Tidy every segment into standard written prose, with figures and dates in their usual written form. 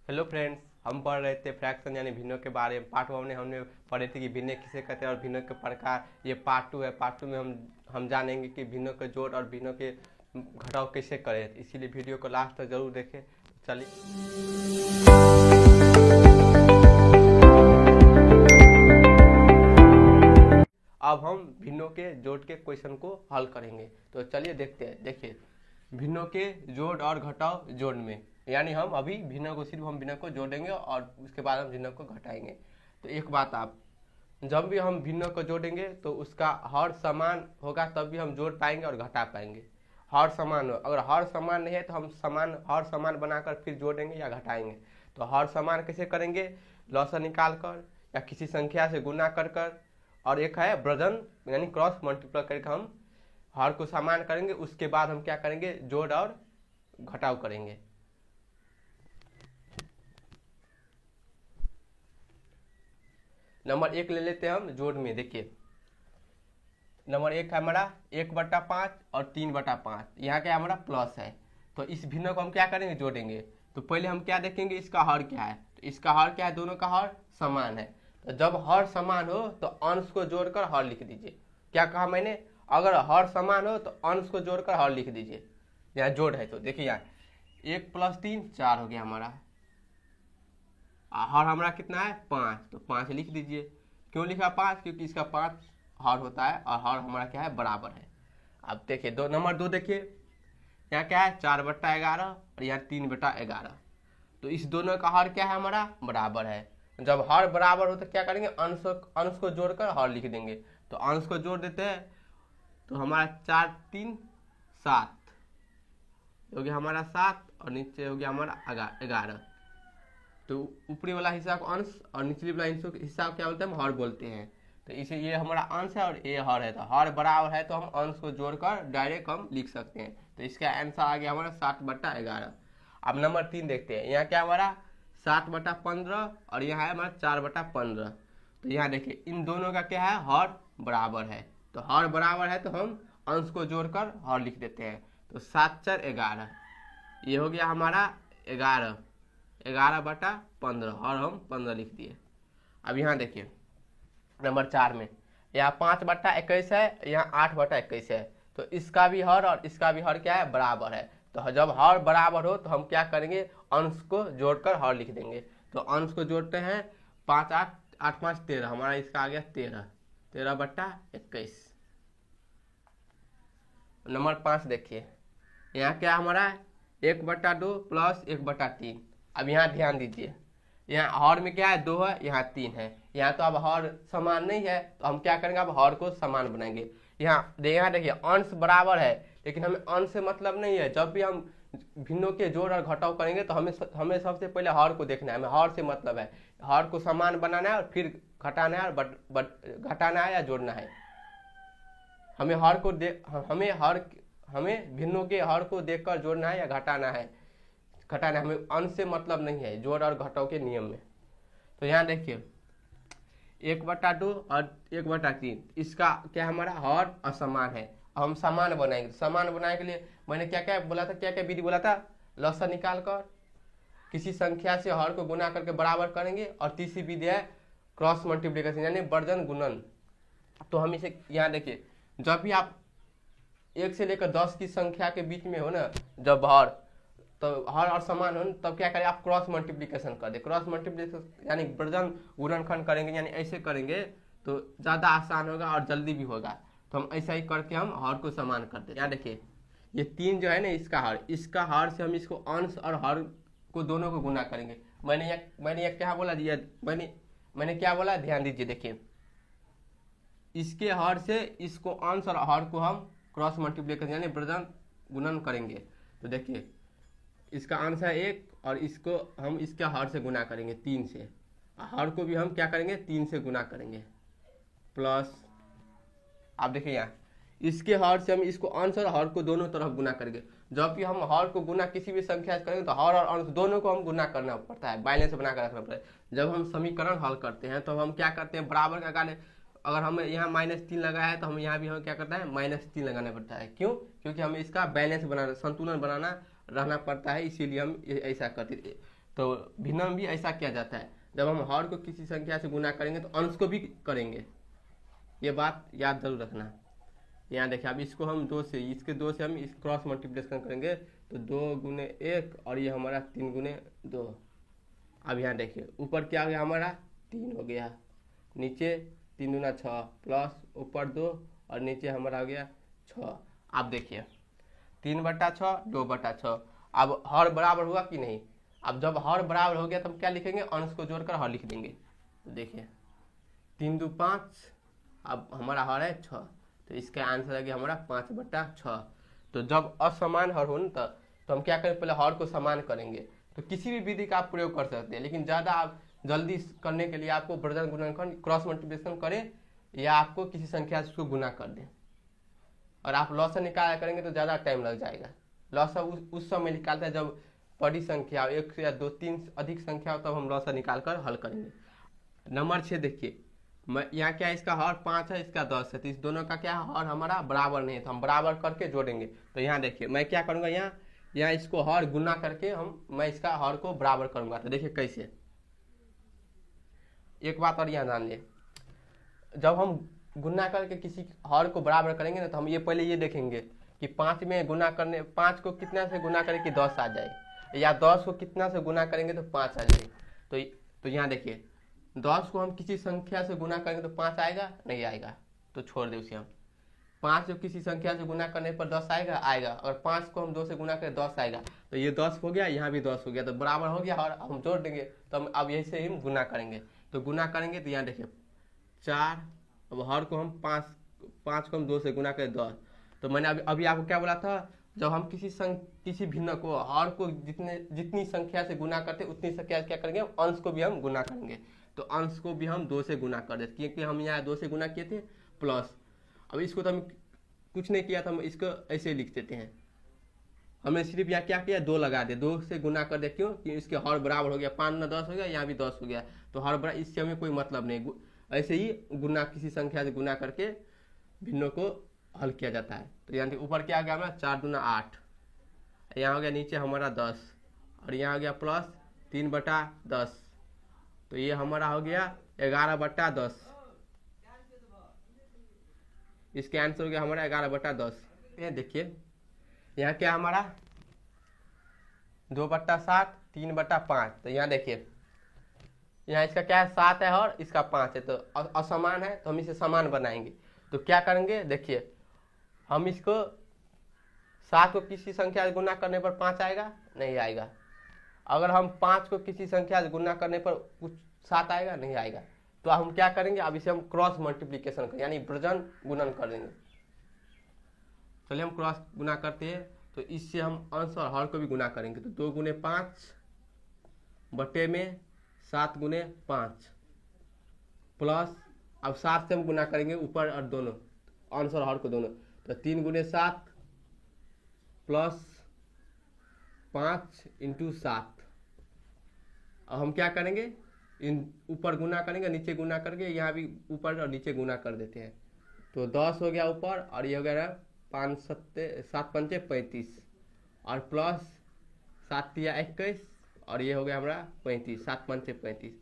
Hello friends, हम पढ़ रहे थे फ्रैक्शन यानी भिन्नों के बारे में। पार्ट 1 में हमने पढ़े थे कि भिन्न किसे कहते हैं और भिन्नों के प्रकार। ये पार्ट 2 है। पार्ट 2 में हम जानेंगे कि भिन्नों के जोड़ और भिन्नों के घटाव कैसे करें। इसीलिए वीडियो को लास्ट तक जरूर देखें। चलिए, अब हम भिन्नों के जोड़ के क्वेश्चन को हल करेंगे। तो चलिए देखते हैं। देखिए, भिन्नों के जोड़ और घटाव जोड़ में, यानी हम अभी भिन्नों को सिर्फ हम भिन्नों को जोड़ेंगे और उसके बाद हम भिन्नों को घटाएंगे। तो एक बात, आप जब भी हम भिन्नों को जोड़ेंगे तो उसका हर समान होगा, तब भी हम जोड़ पाएंगे और घटा पाएंगे। हर समान हो, अगर हर समान नहीं है तो हम हर समान बनाकर फिर जोड़ेंगे या घटाएंगे। तो हर समान कैसे करेंगे? लॉसर निकाल कर या किसी संख्या से गुना कर और एक है वजन यानी क्रॉस मल्टीप्लाई करके हम हर को समान करेंगे। उसके बाद हम क्या करेंगे? जोड़ और घटाव करेंगे। नंबर 1 ले लेते हैं हम जोड़ में। देखिए, नंबर 1 है हमारा 1/5 और 3/5। यहाँ क्या हमारा प्लस है, तो इस भिन्न को हम क्या करेंगे? जोड़ेंगे। तो पहले हम क्या देखेंगे? इसका हर क्या है। तो इसका हर क्या है? दोनों का हर समान है। तो जब हर समान हो तो अंश को जोड़कर हर लिख दीजिए। क्या कहा मैंने? अगर हर समान हो तो अंश को जोड़कर हर लिख दीजिए। यहाँ जोड़ है तो देखिए, यहाँ 1 + 3 4 हो गया हमारा। हर हमारा कितना है? 5। तो 5 लिख दीजिए। क्यों लिखा 5? क्योंकि इसका 5 हर होता है और हर हमारा क्या है? बराबर है। अब देखिए नंबर 2 देखिए, यहाँ क्या है? 4/11 और यहाँ 3/11। तो इस दोनों का हर क्या है? हमारा बराबर है। जब हर बराबर हो तो क्या करेंगे? अंश को जोड़कर हर लिख देंगे। तो अंश को जोड़ देते हैं तो हमारा 4 3 7 हो गया हमारा 7 और नीचे हो गया हमारा 11। तो ऊपरी वाला हिस्सा को अंश और निचली वाला हिस्सा को क्या बोलते हैं? हम हर बोलते हैं। तो इसे ये हमारा अंश है और ये हर है। तो हर बराबर है तो हम अंश को जोड़कर डायरेक्ट हम लिख सकते हैं। तो इसका आंसर आ गया हमारा 7/11। अब नंबर 3 देखते हैं। यहाँ क्या हमारा 7/15 और यहाँ है हमारा 4/15। तो यहाँ देखिए, इन दोनों का क्या है? हर बराबर है। तो हर बराबर है तो हम अंश को जोड़कर हर लिख देते हैं। तो 7 4 11, ये हो गया हमारा 11/15 और हम 15 लिख दिए। अब यहाँ देखिए नंबर 4 में, यहाँ 5/21 है, यहाँ 8/21 है। तो इसका भी हर और इसका भी हर क्या है? बराबर है। तो जब हर बराबर हो तो हम क्या करेंगे? अंश को जोड़कर हर लिख देंगे। तो अंश को जोड़ते हैं 5 8 8 5 13, हमारा इसका आ गया 13/21। नंबर 5 देखिए, यहाँ क्या हमारा 1/2 प्लस 1/3। अब यहाँ ध्यान दीजिए, यहाँ हर में क्या है? 2 है, यहाँ 3 है। यहाँ तो अब हर समान नहीं है तो हम क्या करेंगे? अब हर को समान बनाएंगे। यहाँ देखिए अंश बराबर है, लेकिन हमें अंश से मतलब नहीं है। जब भी हम भिन्नों के जोड़ और घटाव करेंगे तो हमें सबसे पहले हर को देखना है। हमें हर से मतलब है, हर को समान बनाना है और फिर घटाना है और घटाना है या जोड़ना है। हमें हर को हमें भिन्नों के हर को देखकर जोड़ना है या घटाना है। हमें अंश से मतलब नहीं है जोड़ और घटाव के नियम में। तो यहाँ देखिए 1/2 और 1/3, इसका क्या हमारा हर असमान है। हम समान बनाएंगे। समान बनाने के लिए मैंने क्या क्या बोला था? क्या क्या विधि बोला था? लॉसर निकाल कर किसी संख्या से हर को गुना करके बराबर करेंगे, और तीसरी विधि है क्रॉस मल्टीप्लिकेशन यानी वर्जन गुणन। तो हम इसे यहाँ देखिए, जब भी आप 1 से लेकर 10 की संख्या के बीच में हो ना, जब तो हर और समान हो, तब क्या करें? आप क्रॉस मल्टीप्लिकेशन कर दे। क्रॉस मल्टीप्लिकेशन यानी वर्जन गुणनखंड करेंगे, यानी ऐसे करेंगे तो ज़्यादा आसान होगा और जल्दी भी होगा। तो हम ऐसा ही करके हम हर को समान कर देते हैं। यहाँ देखिए, ये 3 जो है ना, इसका हर से हम इसको अंश और हर को दोनों को गुना करेंगे। मैंने ये क्या बोला? मैंने क्या बोला? ध्यान दीजिए। देखिए, इसके हर से इसको अंश और हर को हम क्रॉस मल्टीप्लिकेशन यानी वर्जन गुणन करेंगे। तो देखिए, इसका अंश है 1 और इसको हम इसके हर से गुना करेंगे 3 से। हर को भी हम क्या करेंगे? 3 से गुना करेंगे प्लस। आप देखिए, यहाँ इसके हर से हम इसको अंश और हर को दोनों तरफ गुना करेंगे। जब भी हम हर को गुना किसी भी संख्या से करेंगे तो हर और अंश दोनों को हम गुना करना पड़ता है, बैलेंस बनाकर रखना पड़ता है। जब हम समीकरण हल करते हैं तो हम क्या करते हैं? बराबर का कारण, अगर हमें यहाँ -3 लगाया है तो हम यहाँ भी हम क्या करता है? -3 लगाना पड़ता है। क्यों? क्योंकि हमें इसका बैलेंस बनाना, संतुलन बनाना रहना पड़ता है, इसीलिए हम ऐसा करते। तो भिन्न में भी ऐसा किया जाता है, जब हम हर को किसी संख्या से गुना करेंगे तो अंश को भी करेंगे, ये बात याद जरूर रखना। यहाँ देखिए अब इसको हम 2 से, इसके 2 से हम इस क्रॉस मल्टीप्लिकेशन करेंगे तो 2 गुने 1 और ये हमारा 3 गुने 2। अब यहाँ देखिए ऊपर क्या हो गया हमारा 3 हो गया, नीचे 3 दूना 6 प्लस ऊपर 2 और नीचे हमारा हो गया 6। अब देखिए 3/6 2/6। अब हर बराबर हुआ कि नहीं? अब जब हर बराबर हो गया तो हम क्या लिखेंगे, अंश को जोड़कर हर लिख देंगे। तो देखिए 3 2 5, अब हमारा हर है 6, तो इसका आंसर आ गया हमारा 5/6। तो जब असमान हर हो ना तो हम क्या करें, पहले हर को समान करेंगे। तो किसी भी विधि का आप प्रयोग कर सकते हैं, लेकिन ज़्यादा आप जल्दी करने के लिए आपको वर्जन गुणनखंड क्रॉस मल्टीप्लिकेशन करें या आपको किसी संख्या से उसको गुना कर दें। और आप लॉसन निकाला करेंगे तो ज़्यादा टाइम लग जाएगा। लॉसन उस समय निकालते हैं जब बड़ी संख्या 1 या 2 3 अधिक संख्या हो, तब हम लॉसन निकाल कर हल करेंगे। नंबर 6 देखिए, यहाँ क्या है, इसका हर 5 है, इसका 10 है, तो इस दोनों का क्या है, हर हमारा बराबर नहीं है, तो हम बराबर करके जोड़ेंगे। तो यहाँ देखिए मैं क्या करूँगा, यहाँ इसको हर गुना करके मैं इसका हर को बराबर करूँगा। तो देखिए कैसे, एक बात और यहाँ ध्यान दें, जब हम गुना करके किसी हर को बराबर करेंगे ना, तो हम पहले ये देखेंगे कि 5 में गुना करने, 5 को कितना से गुना करें कि 10 आ जाए, या 10 को कितना से गुना करेंगे तो 5 आ जाए। तो यहाँ देखिए 10 को हम किसी संख्या से गुना करेंगे तो 5 आएगा, नहीं आएगा, तो छोड़ दे उसे हम। 5 को किसी संख्या से गुना करने पर 10 आएगा, और 5 को हम 2 से गुना करें 10 आएगा। तो ये 10 हो गया, यहाँ भी 10 हो गया, तो बराबर हो गया और हम जोड़ देंगे। तो हम अब यही से ही गुना करेंगे। तो गुना करेंगे तो यहाँ देखिए 4, अब हर को हम 5 को हम 2 से गुना करें 10। तो मैंने अभी आपको क्या बोला था, जब हम किसी भिन्न को हर को जितनी संख्या से गुना करते उतनी संख्या क्या करेंगे, अंश को भी हम गुना करेंगे। तो अंश को भी हम 2 से गुना कर देते, क्योंकि हम यहाँ 2 से गुना किए थे प्लस। अब इसको तो हम कुछ नहीं किया था, हम इसको ऐसे लिख देते हैं। हमने सिर्फ यहाँ क्या किया, 2 लगा दे, 2 से गुना कर दे, क्यों कि इसके हर बराबर हो गया, 5 में 10 हो गया, यहाँ भी 10 हो गया, तो हर बराबर, इससे हमें कोई मतलब नहीं। ऐसे ही गुना किसी संख्या से गुना करके भिन्नों को हल किया जाता है। तो यहाँ ऊपर क्या आ गया हमारा 4 दूना 8, यहाँ हो गया नीचे हमारा 10, और यहाँ हो गया प्लस 3/10, तो ये हमारा हो गया 11/10। इसके आंसर हो गया हमारा 11/10। ये देखिए यहाँ क्या हमारा 2/7 3/5। तो यहाँ देखिए यहाँ इसका क्या है, 7 है और इसका 5 है, तो असमान है, तो हम इसे समान बनाएंगे। तो क्या करेंगे, देखिए हम इसको 7 को किसी संख्या से गुना करने पर 5 आएगा, नहीं आएगा। अगर हम 5 को किसी संख्या से गुना करने पर कुछ 7 आएगा, नहीं आएगा। तो हम क्या करेंगे, अब इसे हम क्रॉस मल्टीप्लिकेशन करें, यानी वर्जन गुणन कर देंगे। चलिए हम क्रॉस गुना करते हैं, तो इससे हम अंश और हर को भी गुना करेंगे। तो 2 गुने 5 बटे में 7 गुने 5 प्लस, अब 7 से हम गुना करेंगे ऊपर और दोनों, अंश और हर को दोनों, तो 3 गुने 7 प्लस 5 × 7। अब हम क्या करेंगे, इन ऊपर गुना करेंगे, नीचे गुना करके, यहाँ भी ऊपर और नीचे गुना कर देते हैं। तो 10 हो गया ऊपर, और ये हो गया 5 7 पंचे 35, और प्लस 7 तिया 21, और ये हो गया हमारा 35, 7 पंचे 35।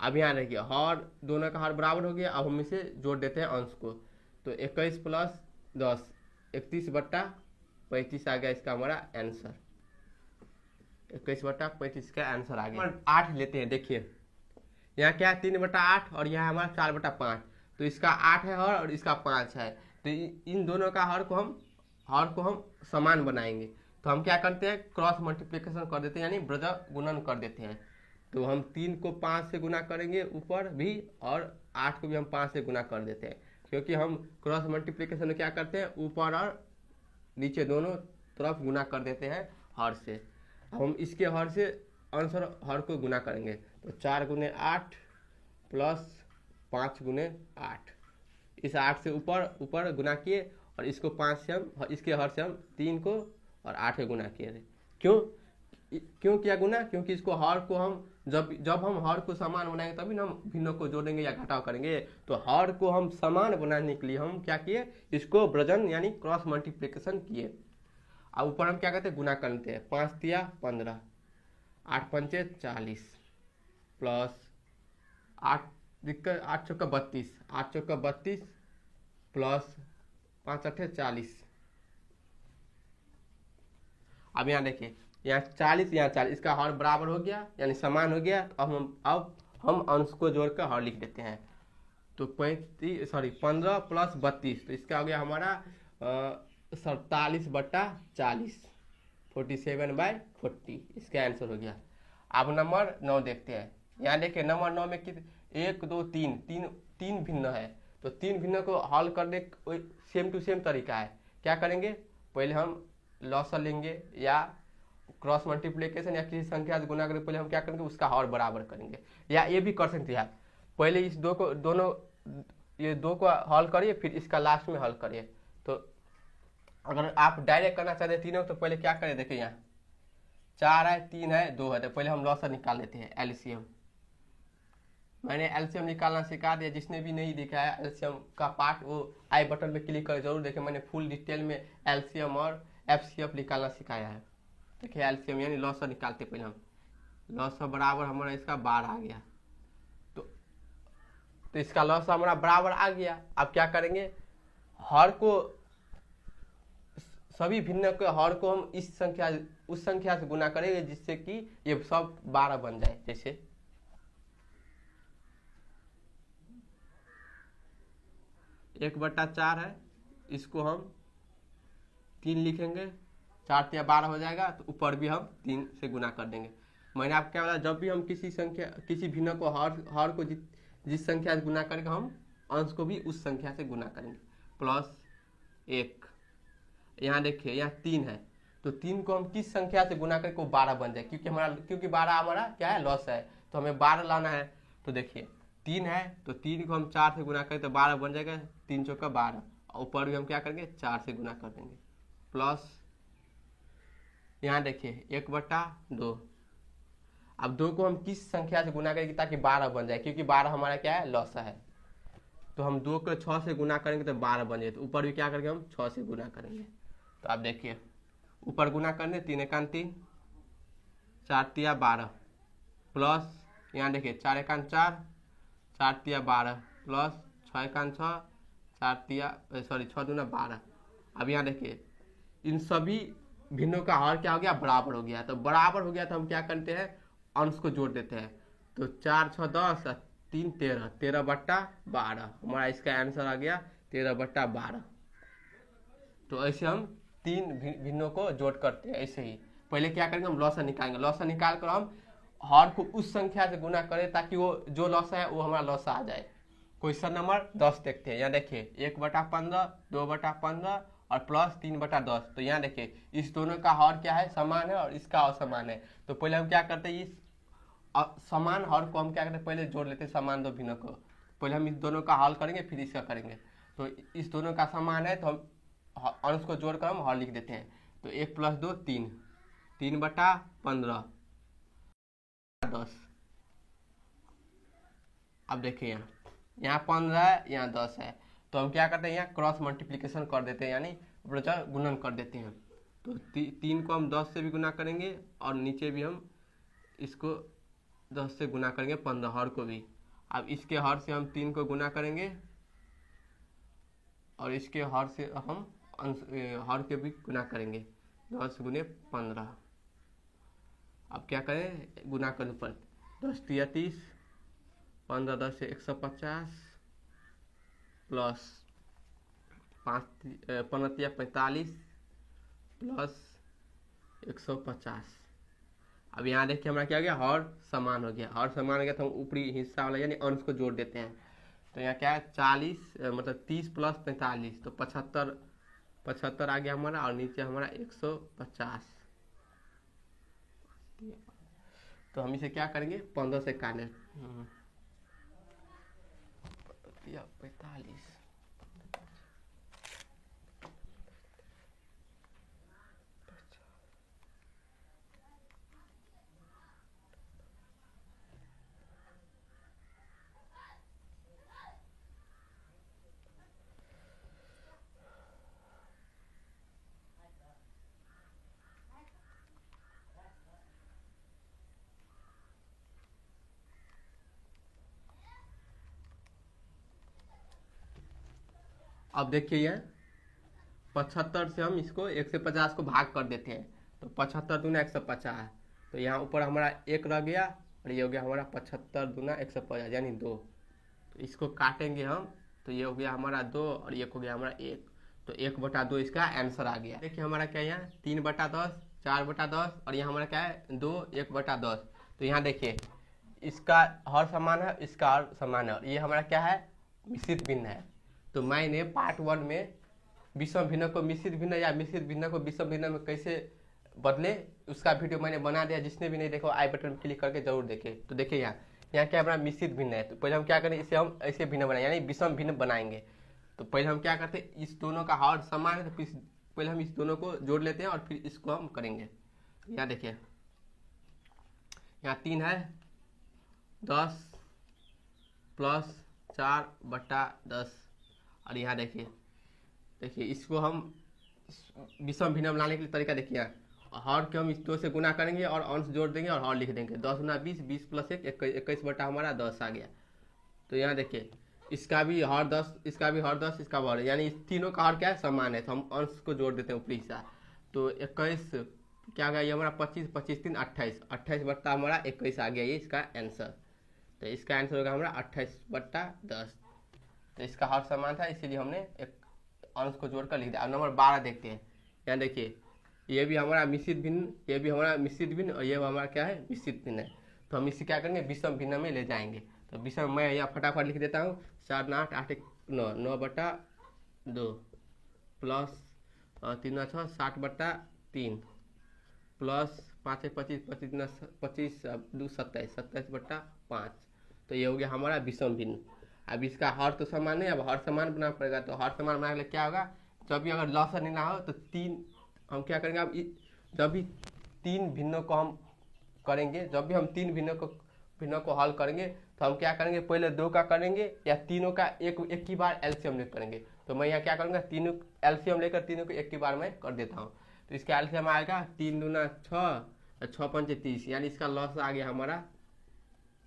अब यहाँ देखिए हर दोनों का हर बराबर हो गया। अब हम इसे जोड़ देते हैं अंश को, तो 21 प्लस 10 31/35 आ गया इसका हमारा आंसर। 21/35 का आंसर आ गया। 8 लेते हैं, देखिए यहाँ क्या है 3/8 और यहाँ हमारा 4/5, तो इसका 8 है हर और इसका 5 है, तो इन दोनों का हर को हम समान बनाएंगे। तो हम क्या करते हैं, क्रॉस मल्टीप्लिकेशन कर देते हैं, यानी वर्जन गुणन कर देते हैं। तो हम 3 को 5 से गुना करेंगे ऊपर भी, और 8 को भी हम 5 से गुना कर देते हैं, क्योंकि हम क्रॉस मल्टीप्लिकेशन में क्या करते हैं, ऊपर और नीचे दोनों तरफ गुना कर देते हैं हर से। हम इसके हर से अंश और हर को गुना करेंगे, तो 4 गुने 8 प्लस 5 गुने 8। इस 8 से ऊपर गुना किए, और इसको 5 से हम, इसके हर से हम 3 को और 8 को गुना किए थे। क्यों किया गुना, क्योंकि इसको हर को हम जब हम हर को समान बनाएंगे तभी ना हम भिन्नों को जोड़ेंगे या घटाव करेंगे। तो हर को हम समान बनाने के लिए हम क्या किए, इसको वर्जन यानी क्रॉस मल्टीप्लिकेशन किए। अब ऊपर हम क्या करते हैं, गुना करते हैं, 5 तिया 15, 8 पंचे 40 प्लस 8 दिक्कत 8 चौका 32, 8 चौका 32 प्लस 5 अठे 40। अब यहाँ देखिए, यहाँ 40 यहाँ 40, इसका हर बराबर हो गया यानी समान हो गया। तो अब हम अंश को जोड़कर हर लिख देते हैं। तो 15 प्लस 32, तो इसका हो गया हमारा 47/40, 47/40 इसका आंसर हो गया। अब नंबर 9 देखते हैं। यहाँ देखिए नंबर 9 में कितने 1 2 3 तीन भिन्न है। तो तीन भिन्न को हल करने सेम टू सेम तरीका है। क्या करेंगे, पहले हम लॉसर लेंगे या क्रॉस मल्टीप्लिकेशन या किसी संख्या से गुना करेंगे। पहले हम क्या करेंगे, उसका हर बराबर करेंगे। या ये भी कर सकते हैं, पहले इस ये दो को हल करिए, फिर इसका लास्ट में हल करिए। तो अगर आप डायरेक्ट करना चाहते हैं तीनों, तो पहले क्या करें, देखिए यहाँ 4 है 3 है 2 है, तो पहले हम लॉसर निकाल लेते हैं एलसीएम। मैंने एलसीएम निकालना सिखा दिया। जिसने भी नहीं देखा है एलसीएम का पार्ट, वो आई बटन में क्लिक कर जरूर देखें। मैंने फुल डिटेल में एलसीएम और एफसीएफ निकालना सिखाया है। देखिए एलसीएम यानी लॉसर निकालते पहले हम। लॉसर बराबर हमारा इसका 12 आ गया। तो इसका लॉसर हमारा बराबर आ गया। अब क्या करेंगे, हर को सभी भिन्न के हर को हम इस संख्या उस संख्या से गुना करेंगे जिससे कि ये सब 12 बन जाए। जैसे 1/4 है, इसको हम 3 लिखेंगे, 4 या 12 हो जाएगा। तो ऊपर भी हम 3 से गुना कर देंगे। मैंने आपको क्या बताया, जब भी हम किसी भिन्न को हर को जिस संख्या से गुना करेंगे, हम अंश को भी उस संख्या से गुना करेंगे। प्लस 1, यहाँ देखिए यहाँ 3 है, तो 3 को हम किस संख्या से गुना करके वो 12 बन जाए। क्योंकि 12 हमारा क्या है, लॉस है, तो हमें 12 लाना है। तो देखिए 3 है, तो 3 को हम 4 से गुना करें तो 12 बन जाएगा। 3 चौका 12, और ऊपर भी हम क्या करेंगे 4 से गुना कर देंगे। प्लस यहाँ देखिए 1/2। अब 2 को हम किस संख्या से गुना करेंगे ताकि 12 बन जाए, क्योंकि 12 हमारा क्या है, लॉस है। तो हम 2 को 6 से गुना करेंगे तो 12 बन जाए। तो ऊपर भी क्या करेंगे, हम 6 से गुना करेंगे। तो आप देखिए ऊपर गुना करने 3 एकान 3, 4 तिया 12, प्लस यहाँ देखिए 4 एकान 4, 4 तिया 12, प्लस 6 एकान 6, 6 दूना 12। अब यहाँ देखिए इन सभी भिन्नों का हर क्या हो गया, बराबर हो गया। तो बराबर हो गया तो हम क्या करते हैं, अंश को जोड़ देते हैं। तो 4 6 10 और 3 13, 13/12 हमारा इसका आंसर आ गया 13/12। तो ऐसे हम 3 भिन्नों को जोड़ करते हैं। ऐसे ही पहले क्या करेंगे, हम लॉसर निकालेंगे। लॉसर निकाल कर हम हर को उस संख्या से गुना करें ताकि वो जो लॉस है वो हमारा लॉस आ जाए। क्वेश्चन नंबर 10 देखते हैं। यहाँ देखिए 1/15, 2/15 और प्लस 3/10। तो यहाँ देखिए इस दोनों का हर क्या है, समान है, और इसका असमान है। तो पहले हम क्या करते हैं, इस समान हर को हम क्या करते हैं, पहले जोड़ लेते हैं समान दो भिन्नों को। पहले हम इस दोनों का हल करेंगे, फिर इसका करेंगे। तो इस दोनों का समान है, तो हम अंश को जोड़कर हम हर लिख देते हैं। तो 1 + 2 3, 3/15 10। अब देखिए यहाँ 15 है, यहाँ 10 है, तो हम क्या करते हैं, यहाँ क्रॉस मल्टीप्लिकेशन कर देते हैं, यानी गुणन कर देते हैं। तो 3 को हम 10 से भी गुना करेंगे, और नीचे भी हम इसको 10 से गुना करेंगे 15 हर को भी। अब इसके हर से हम 3 को गुना करेंगे, और इसके हर से हम हर के भी गुना करेंगे 10 × 15। अब क्या करें, गुना करने पर 10 तिया 30, 15 10 से 150, प्लस 15 तिया 45, प्लस 150। अब यहाँ देखिए हमारा क्या हो गया, हर समान हो गया। हर समान हो गया तो हम ऊपरी हिस्सा वाला यानी अंश को जोड़ देते हैं। तो यहाँ क्या है 40 मतलब 30 + 45, तो 75 आ गया हमारा, और नीचे हमारा 150। तो हम इसे क्या करेंगे, 15 से काटे 45। अब देखिए ये 75 से हम इसको 150 को भाग कर देते हैं, तो 75 दूना 150, तो यहाँ ऊपर हमारा 1 रह गया और ये हो गया हमारा 75 दूना 150 यानी 2। तो इसको काटेंगे हम, तो ये हो गया हमारा 2 और ये हो गया हमारा 1, तो 1/2 इसका आंसर आ गया। देखिए हमारा क्या है यहाँ 3/10, 4/10 और यहाँ हमारा क्या है 2, 1/10। तो यहाँ देखिए इसका हर समान है, इसका हर समान है, और ये हमारा क्या है मिश्रित भिन्न है। तो मैंने पार्ट 1 में विषम भिन्न को मिश्रित भिन्न या मिश्रित भिन्न को विषम भिन्न में कैसे बदले उसका वीडियो मैंने बना दिया, जिसने भी नहीं देखो आई बटन में क्लिक करके जरूर देखे। तो देखिए यहाँ क्या हमारा मिश्रित भिन्न है, तो पहले हम क्या करें इसे हम ऐसे भिन्न बनाएंगे यानी विषम भिन्न बनाएंगे। तो पहले हम क्या करते हैं इस दोनों का हर समान है, तो फिर पहले हम इस दोनों को जोड़ लेते हैं और फिर इसको हम करेंगे। यहाँ देखिए यहाँ 3 है 10 प्लस 4/10 और यहाँ देखिए इसको हम विषम भिन्न बनाने के लिए तरीका देखिए, हर के हम इस 2 से गुना करेंगे और अंश जोड़ देंगे और हर लिख देंगे। 10 गुना 20, 20 प्लस 1 21 बटा हमारा 10 आ गया। तो यहाँ देखिए इसका भी हर 10, इसका भी हर 10, इसका भी, यानी इस तीनों का हर क्या है समान है, तो हम अंश को जोड़ देते हैं ऊपरी हिस्सा। तो 21 क्या गया ये हमारा 25, 25 3 28, 28 बट्टा हमारा 21 आ गया, ये इसका आंसर। तो इसका आंसर होगा हमारा 28/10। तो इसका हर समान था इसीलिए हमने एक अंश को जोड़कर लिख दिया। अब नंबर 12 देखते हैं। यहाँ देखिए ये भी हमारा मिश्रित भिन्न, ये भी हमारा मिश्रित भिन्न और ये हमारा क्या है मिश्रित भिन्न है। तो हम इसे क्या करेंगे विषम भिन्न में ले जाएंगे। तो विषम मैं यहाँ फटाफट लिख देता हूँ 4 9 8 8 9 9/2 प्लस 3 6 60/3 प्लस 5 25 25 25 2 27 27/5। तो ये हो गया हमारा विषम भिन्न। अब इसका हर तो समान है, अब हर समान बनाना पड़ेगा। तो हर समान बनाने के लिए क्या होगा, जब भी अगर लॉसन नहीं ना हो तो 3 हम क्या करेंगे, अब जब भी 3 भिन्नों को हम करेंगे, जब भी हम 3 भिन्नों को हल करेंगे तो हम क्या करेंगे पहले 2 का करेंगे या तीनों का एक ही बार एलसीएम लेकर करेंगे। तो मैं यहाँ क्या करूँगा तीनों एलसीएम लेकर तीनों को एक ही बार मैं कर देता हूँ। तो इसका एलसीएम आएगा 3 दूना 6, 6 पंचे 30, यानी इसका लॉस आ गया हमारा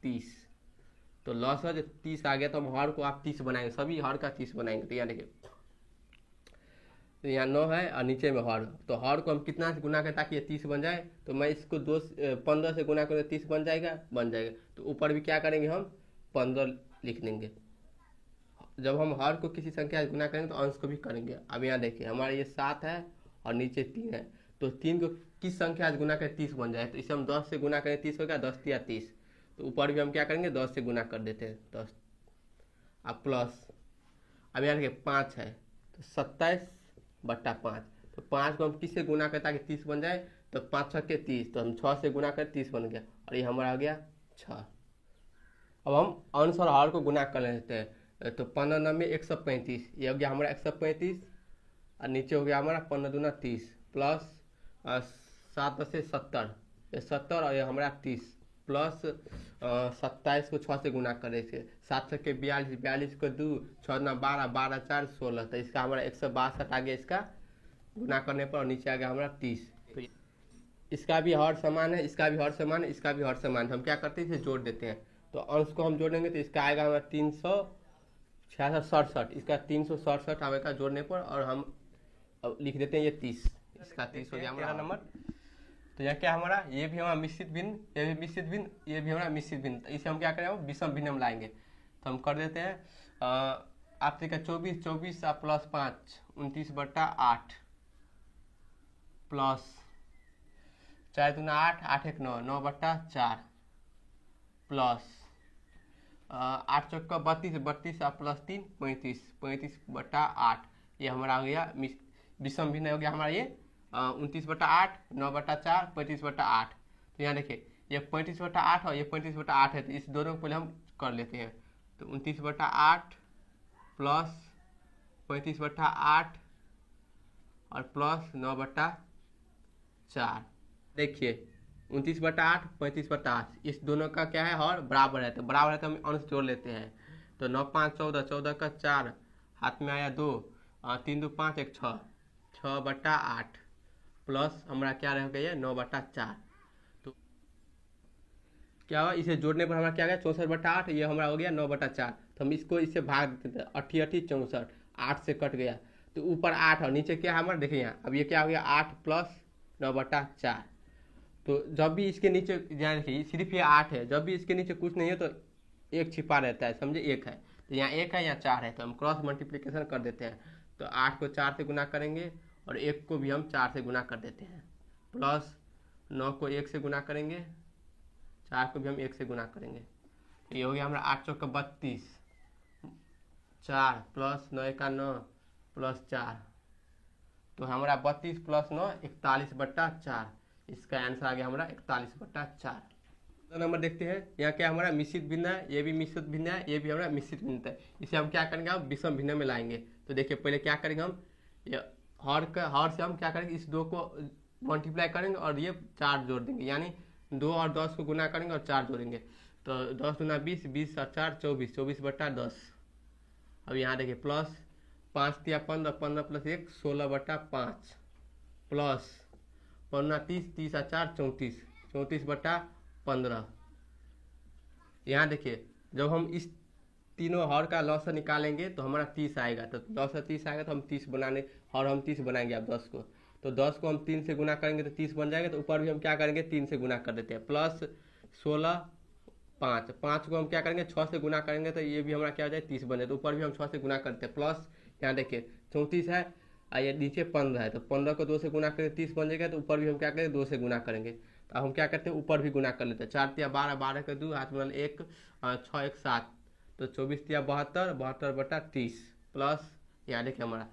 30। तो लॉस है जो 30 आ गया, तो हम हर को आप 30 बनाएंगे, सभी हर का 30 बनाएंगे। तो यहाँ देखिए तो यहाँ 9 है और नीचे में हर, तो हर को हम कितना से गुना करें ताकि ये 30 बन जाए। तो मैं इसको 15 से गुना करें 30 बन जाएगा। तो ऊपर भी क्या करेंगे हम 15 लिख देंगे। जब हम हर को किसी संख्या से गुना करेंगे तो अंश को भी करेंगे। अब यहाँ देखिए हमारे ये 7 है और नीचे 3 है, तो 3 को किस संख्या से गुना करें 30 बन जाए। तो इसे हम 10 से गुना करें 30 हो गया, 10 या 30। तो ऊपर भी हम क्या करेंगे 10 से गुना कर देते हैं 10। अब प्लस अब यहाँ देखिए 5 है तो 27/5। तो 5 को हम किससे गुना करें ताकि 30 बन जाए। तो 5 6 के 30, तो हम 6 से गुना करें 30 बन गया और ये हमारा आ गया 6। अब हम अंश और हर को गुना कर लेते हैं। तो 15 9 में 135, ये हो गया हमारा 135 और नीचे हो गया हमारा 15 दूना 30 प्लस 7 10 से 70, ये 70 और ये हमारा 30 प्लस 27 को 6 से गुना करे थे, 7 6 के 42, 42 को 2, 6 ना 12, 12 4 16। तो इसका हमारा 162 आ गया इसका गुना करने पर, और नीचे आ गया हमारा 30। तो इसका भी हर समान है, इसका भी हर समान है, इसका भी हर समान है। हम क्या करते हैं इसे जोड़ देते हैं। तो अंश को हम जोड़ेंगे तो इसका आएगा हमारा 366, इसका 367 आएगा जोड़ने पर, और हम अब लिख देते हैं ये 30, इसका 30 हो गया हमारा नंबर। तो यह क्या हमारा ये भी हमारा मिश्रित भिन्न, ये भी मिश्रित भिन्न, ये भी हमारा मिश्रित भिन्न। तो इसे हम क्या करें विषम भिन्न में लाएंगे। तो हम कर देते हैं आप देखिए 24 24 प्लस 5 29/8 प्लस 4 दूना 8 8 1 9 9/4 प्लस 8 चौका 32 32 प्लस 3 35 35/8। ये हमारा हो गया विषम भिन्न हो गया हमारा ये 29/8 9/4 35/8। तो यहाँ देखिए ये 35/8 और ये 35/8 है, तो इस दोनों को पहले हम कर लेते हैं। तो 29/8 प्लस 35/8 और प्लस 9/4। देखिए 29/8 35/8 इस दोनों का क्या है हर बराबर है, तो बराबर है तो हम अंश जोड़ लेते हैं। तो 9 5 14, 14 का 4 हाथ में आया 2, 3 2 5 1 6, 6/8 प्लस हमारा क्या रहेगा ये 9/4। तो क्या हुआ इसे जोड़ने पर हमारा क्या गया 64/8, ये हमारा हो गया 9/4। तो हम इसको इससे भाग देते हैं 8 8 64 8 से कट गया तो ऊपर 8 और नीचे क्या है हमारा, देखिए यहाँ अब ये क्या हो गया 8 प्लस 9/4। तो जब भी इसके नीचे देखिए सिर्फ ये 8 है, जब भी इसके नीचे कुछ नहीं है तो एक छिपा रहता है, समझे, एक है तो यहाँ एक है यहाँ 4 है, तो हम क्रॉस मल्टीप्लिकेशन कर देते हैं। तो 8 को 4 से गुना करेंगे और 1 को भी हम 4 से गुना कर देते हैं, प्लस 9 को 1 से गुना करेंगे, 4 को भी हम 1 से गुना करेंगे। ये हो गया हमारा 8 चौका 32, 4 प्लस 9 का 9 प्लस 4, तो हमारा 32 प्लस 9 41/4। इसका आंसर आ गया हमारा 41/4। दो नंबर देखते हैं, यहाँ क्या हमारा मिश्रित भिन्न है, ये भी मिश्रित भिन्न है, ये भी हमारा मिश्रित भिन्न है। इसे हम क्या करेंगे, हम विषम भिन्न में लाएंगे। तो देखिए पहले क्या करेंगे, हम ये हर से हम क्या करेंगे, इस 2 को मल्टीप्लाई करेंगे और ये 4 जोड़ देंगे, यानी 2 और 10 को गुना करेंगे और 4 जोड़ेंगे। तो 10 गुना 20, 20 और 4 24, 24/10। अब यहाँ देखिए प्लस 5 तिया 15, 15 प्लस 1 16/5, प्लस 15 30, 30 और 4 34, 34/15। यहाँ देखिए जब हम इस तीनों हर का लॉस निकालेंगे तो हमारा 30 आएगा, तो लॉस 30 आएगा तो हम 30 बनाने और हम 30 बनाएंगे अब 10 को, तो 10 को हम 3 से गुना करेंगे तो 30 बन जाएगा। तो ऊपर भी हम क्या करेंगे 3 से गुना कर देते हैं, प्लस 16 5, 5 को हम क्या करेंगे 6 से गुना करेंगे तो ये भी हमारा क्या हो जाए 30 बन जाए, तो ऊपर भी हम 6 से गुना करते हैं। प्लस यहाँ देखिए 34 है और ये नीचे 15 है, तो 15 को 2 से गुना करेंगे 30 बन जाएगा, तो ऊपर भी हम क्या करेंगे 2 से गुना करेंगे। तो हम क्या करते हैं ऊपर भी गुना कर लेते हैं, 4 तिया 12, 12 के 2 हाथ में 1, 6 1 7, तो 24 तिया 72, 72/30, प्लस यहाँ देखिए हमारा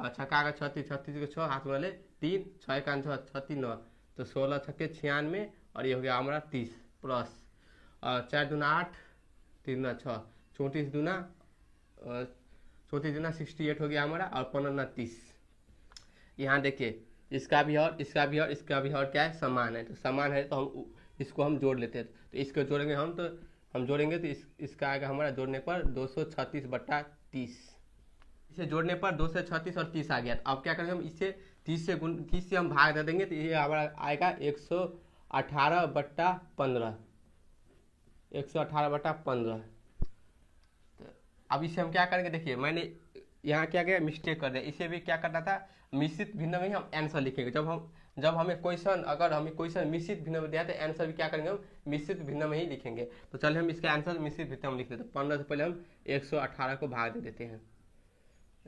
छक्का का 36, 36 के 6 हाथ में 3, 6 का 6 36 9, तो 16 छक्के 96 और ये हो गया हमारा 30, प्लस 4 दूना 8, 3 दूना 6, 34 दूना 68 हो गया हमारा, और 15 दूना 30। यहाँ देखिए इसका भी और इसका भी और इसका भी और क्या है समान है, तो समान है तो हम इसको हम जोड़ लेते हैं। तो इसको जोड़ेंगे हम, तो हम जोड़ेंगे तो इसका आएगा हमारा जोड़ने पर 236/30। इसे जोड़ने पर 236 और 30 आ गया। तो अब क्या करेंगे हम इसे 30 से हम भाग दे देंगे, तो ये हमारा आएगा 118/15, 118/15। तो अब इसे हम क्या करेंगे, देखिए मैंने यहाँ क्या किया मिस्टेक कर दिया, इसे भी क्या करना था मिश्रित भिन्न में ही हम आंसर लिखेंगे। जब हमें क्वेश्चन, अगर हमें क्वेश्चन मिश्रित भिन्न में दिया तो आंसर भी क्या करेंगे हम मिश्रित भिन्न में ही लिखेंगे। तो चलिए हम इसका आंसर मिश्रित भिन्न में लिख देते हैं। 15 से पहले हम 118 को भाग दे देते हैं,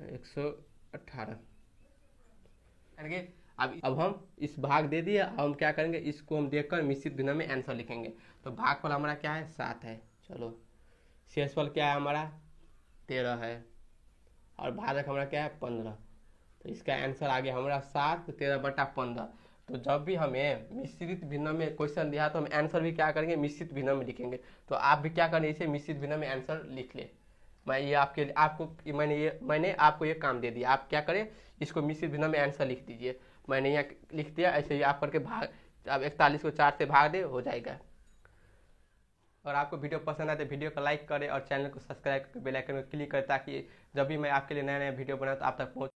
118 करेंगे। अब हम इस भाग दे दिए, अब हम क्या करेंगे इसको हम देखकर मिश्रित भिन्न में आंसर लिखेंगे। तो भागफल हमारा क्या है 7 है, चलो शेषफल क्या है हमारा 13 है, और भाजक हमारा क्या है 15। तो इसका आंसर आ गया हमारा 7, 13/15। तो जब भी हमें मिश्रित भिन्न में क्वेश्चन दिया तो हम आंसर भी क्या करेंगे मिश्रित भिन्न में लिखेंगे। तो आप भी क्या करें इसे मिश्रित भिन्न में आंसर लिख ले। मैंने आपको ये काम दे दिया, आप क्या करें इसको मिश्रित भिन्न में आंसर लिख दीजिए। मैंने यहाँ लिख दिया, ऐसे ही आप करके भाग, अब 41 को 4 से भाग दे हो जाएगा। और आपको वीडियो पसंद आए तो वीडियो को लाइक करें और चैनल को सब्सक्राइब करके बेल आइकन को क्लिक करें, ताकि जब भी मैं आपके लिए नया नया वीडियो बनाऊं तो आप तक पहुंच